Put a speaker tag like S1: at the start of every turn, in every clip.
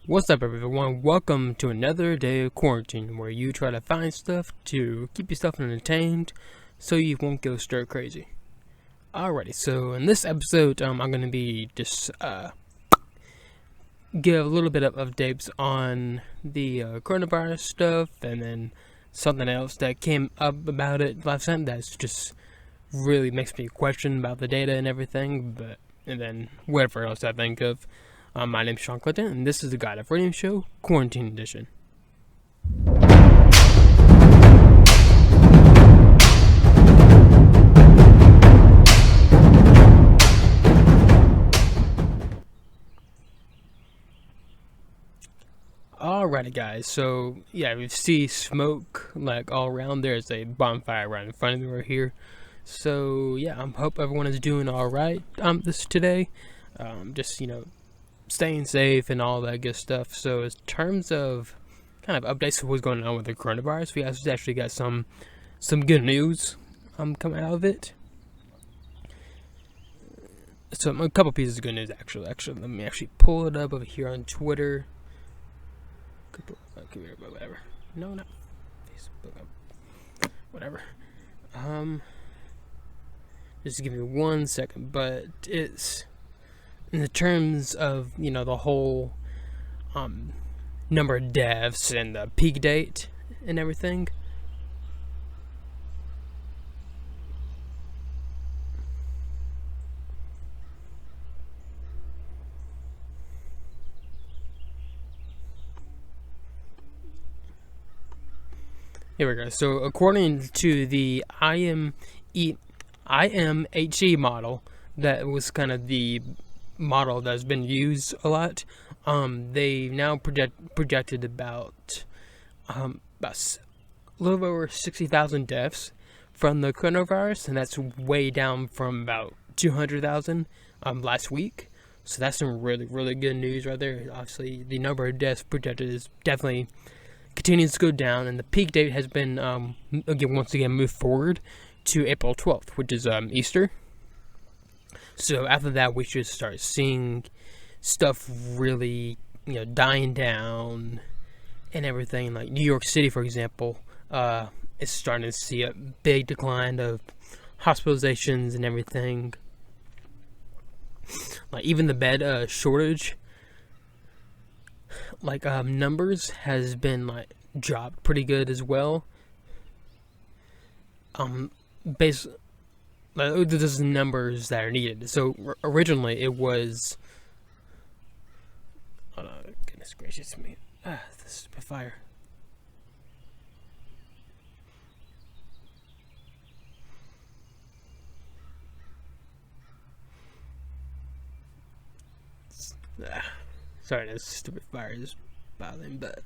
S1: What's up, everyone? Welcome to another day of quarantine, where you try to find stuff to keep yourself entertained so you won't go stir crazy. Alrighty, so in this episode, I'm going to be just give a little bit of updates on the coronavirus stuff, and then something else that came up about it last time that's just really makes me question about the data and everything, and then whatever else I think of. My name's Sean Clinton, and this is the God of Radio Show, Quarantine Edition. Alrighty, guys, so yeah, we see smoke like all around. There's a bonfire right in front of me right here. So yeah, I hope everyone is doing alright this today. Just, staying safe and all that good stuff. So in terms of kind of updates of what's going on with the coronavirus, we actually got some good news coming out of it. So a couple pieces of good news actually. Let me actually pull it up over here on Twitter. Whatever. No, not Facebook. Whatever. Just give me 1 second, but it's in the terms of, the whole number of deaths and the peak date and everything. Here we go. So according to the IMHE model, that was kind of the model that's been used a lot. They now projected about a little over 60,000 deaths from the coronavirus, and that's way down from about 200,000 last week. So that's some really, really good news right there. Obviously, the number of deaths projected is definitely continues to go down, and the peak date has been once again moved forward to April 12th, which is Easter. So after that, we should start seeing stuff really, dying down and everything. Like New York City, for example, is starting to see a big decline of hospitalizations and everything. Like even the bed shortage, numbers has been dropped pretty good as well. Basically, there's numbers that are needed. So originally it was, oh no, goodness gracious me, this stupid fire. Sorry, this stupid fire is bothering, but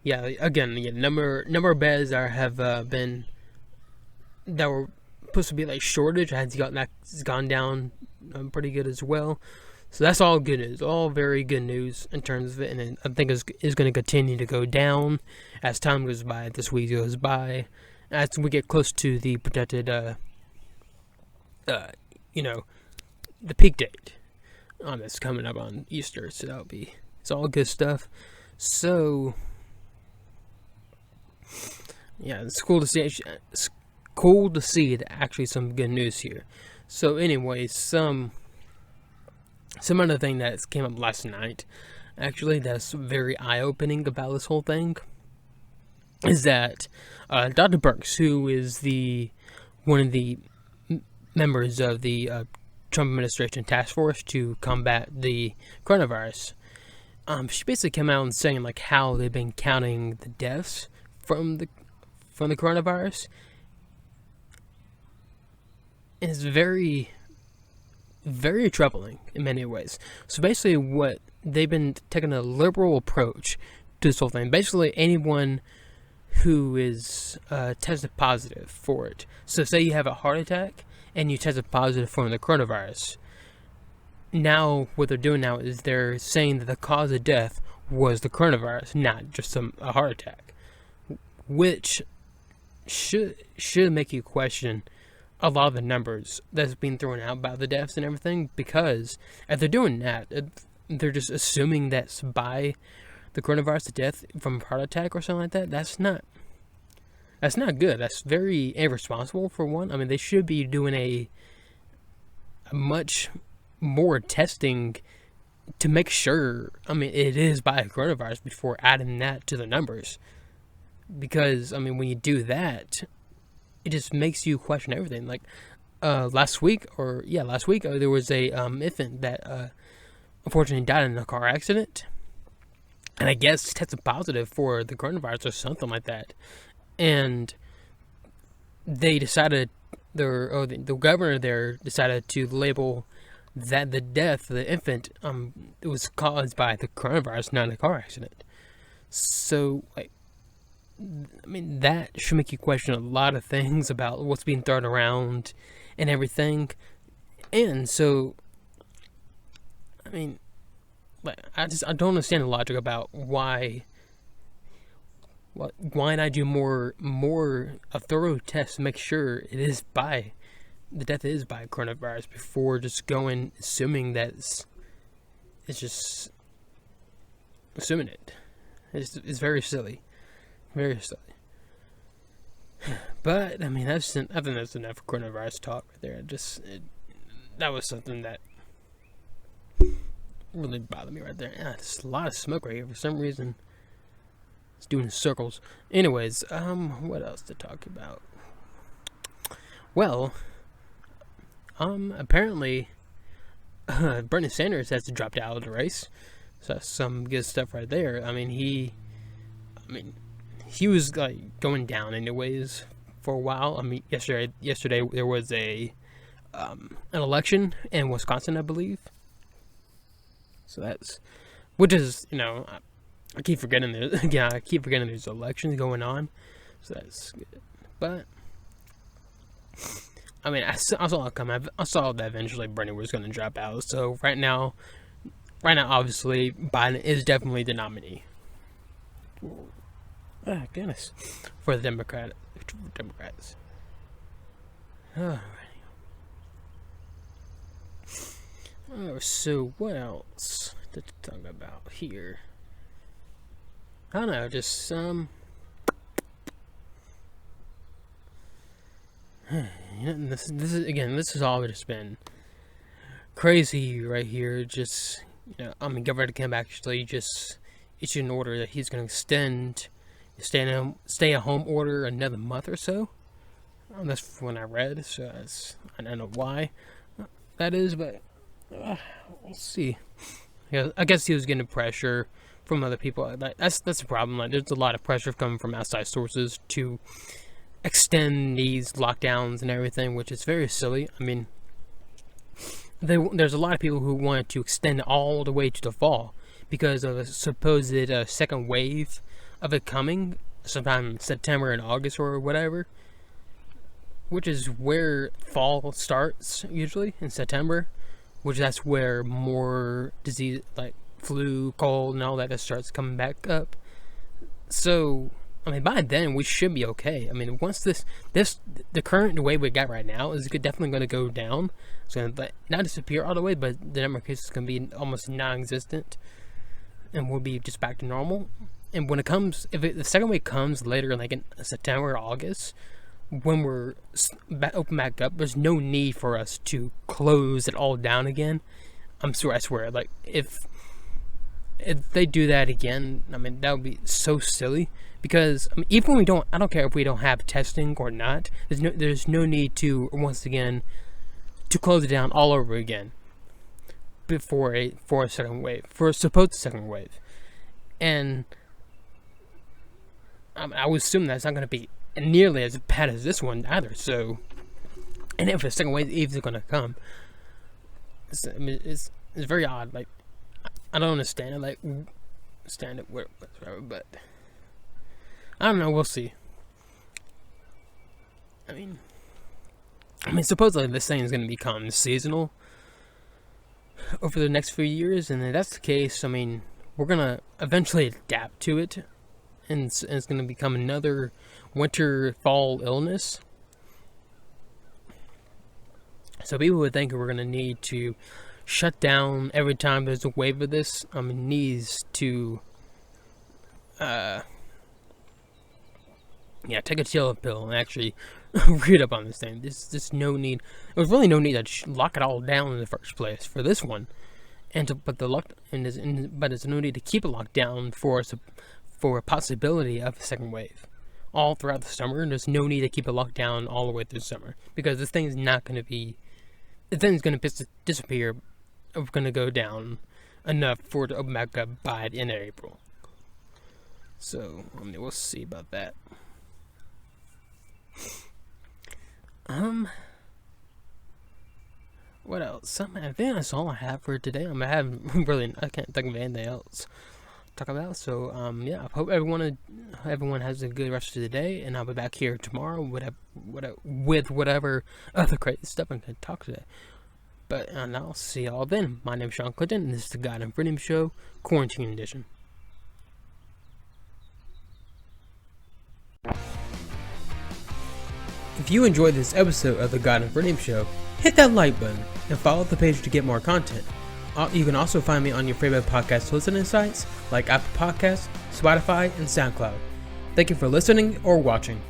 S1: yeah, again, number of beds have been that were supposed to be shortage has gone down pretty good as well. So that's all good news, all very good news in terms of it, and I think is going to continue to go down as time goes by, this week goes by, as we get close to the projected the peak date that's coming up on Easter. So it's all good stuff. So yeah, it's cool to see. It's cool to see actually some good news here. So anyways, some other thing that came up last night, actually, that's very eye-opening about this whole thing, is that Dr. Birx, who is one of the members of the Trump administration task force to combat the coronavirus, she basically came out and saying how they've been counting the deaths from the coronavirus. And it's very, very troubling in many ways. So basically, what they've been taking a liberal approach to this whole thing. Basically, anyone who is tested positive for it. So say you have a heart attack and you tested positive for the coronavirus. Now, what they're doing now is they're saying that the cause of death was the coronavirus, not just a heart attack, which should make you question a lot of the numbers that's being thrown out about the deaths and everything, because if they're doing that, they're just assuming that's by the coronavirus, the death from a heart attack or something like that. That's not good. That's very irresponsible, for one. I mean, they should be doing a much more testing to make sure, I mean, it is by a coronavirus before adding that to the numbers. Because, I mean, when you do that, it just makes you question everything. Like, last week, there was a infant that unfortunately died in a car accident. And I guess tested positive for the coronavirus or something like that. And they decided, the governor there decided to label that the death of the infant it was caused by the coronavirus, not a car accident. So, like, I mean, that should make you question a lot of things about what's being thrown around and everything. And so, I mean, like, I don't understand the logic about why not do more a thorough test to make sure the death is by coronavirus before just going assuming that it's just assuming it. It's very silly. Very silly. But, I mean, I think that's enough coronavirus talk right there. That was something that really bothered me right there. Yeah, there's a lot of smoke right here for some reason. It's doing circles. Anyways, what else to talk about? Well, apparently, Bernie Sanders has dropped out of the race. So that's some good stuff right there. I mean, he was like going down anyways for a while. I mean, yesterday there was an election in Wisconsin, I believe. So which is, I keep forgetting there's elections going on. So that's good. But I mean, I saw it coming. I saw that eventually Bernie was going to drop out. So right now, obviously, Biden is definitely the nominee. Oh, goodness. For the Democrats. Alright. Oh, so what else to talk about here? I don't know, just this has all just been crazy right here. Just, Governor Kemp actually just issued an order that he's going to extend stay-at-home order another month or so. That's when I read, so I don't know why that is, but we'll see. Yeah, I guess he was getting pressure from other people. That's the problem. Like, there's a lot of pressure coming from outside sources to extend these lockdowns and everything, which is very silly. I mean, there's a lot of people who wanted to extend all the way to the fall because of a supposed second wave of it coming sometime in September and August or whatever, which is where fall starts usually, in September, which that's where more disease like flu, cold, and all that starts coming back up. So, I mean, by then we should be okay. I mean, once the current way we got right now is definitely going to go down. It's going to not disappear all the way, but the number of cases is going to be almost non-existent, and we'll be just back to normal. And when it comes, the second wave comes later, like in September or August, when we're open back up, there's no need for us to close it all down again. I swear, like, if they do that again, I mean, that would be so silly. Because, I mean, even when I don't care if we don't have testing or not, there's no need to, once again, to close it down all over again for a second wave, for a supposed second wave. And I would assume that's not going to be nearly as bad as this one either. So, and if a second wave is going to come, it's very odd. Like, I don't understand it. Like, stand it whatever, but I don't know. We'll see. I mean, supposedly this thing is going to become seasonal over the next few years, and if that's the case, I mean, we're going to eventually adapt to it, and it's going to become another winter-fall illness. So people would think we're going to need to shut down every time there's a wave of this, needs to take a chill pill and actually read up on this thing. There's no need. There was really no need to lock it all down in the first place for this one, but there's no need to keep it locked down for a possibility of a second wave all throughout the summer. There's no need to keep it locked down all the way through the summer, because this thing is not going to be. The thing's going to disappear. It's going to go down enough for it to open back up by the end of April. So we'll see about that. What else? I think that's all I have for today. I can't think of anything else to talk about. So, I hope everyone has a good rest of the day, and I'll be back here tomorrow with whatever other crazy stuff I can talk today. And I'll see y'all then. My name's Sean Clinton, and this is the God and Freedom Show, Quarantine Edition. If you enjoyed this episode of the God and Freedom Show, hit that like button and follow the page to get more content. You can also find me on your favorite podcast listening sites like Apple Podcasts, Spotify, and SoundCloud. Thank you for listening or watching.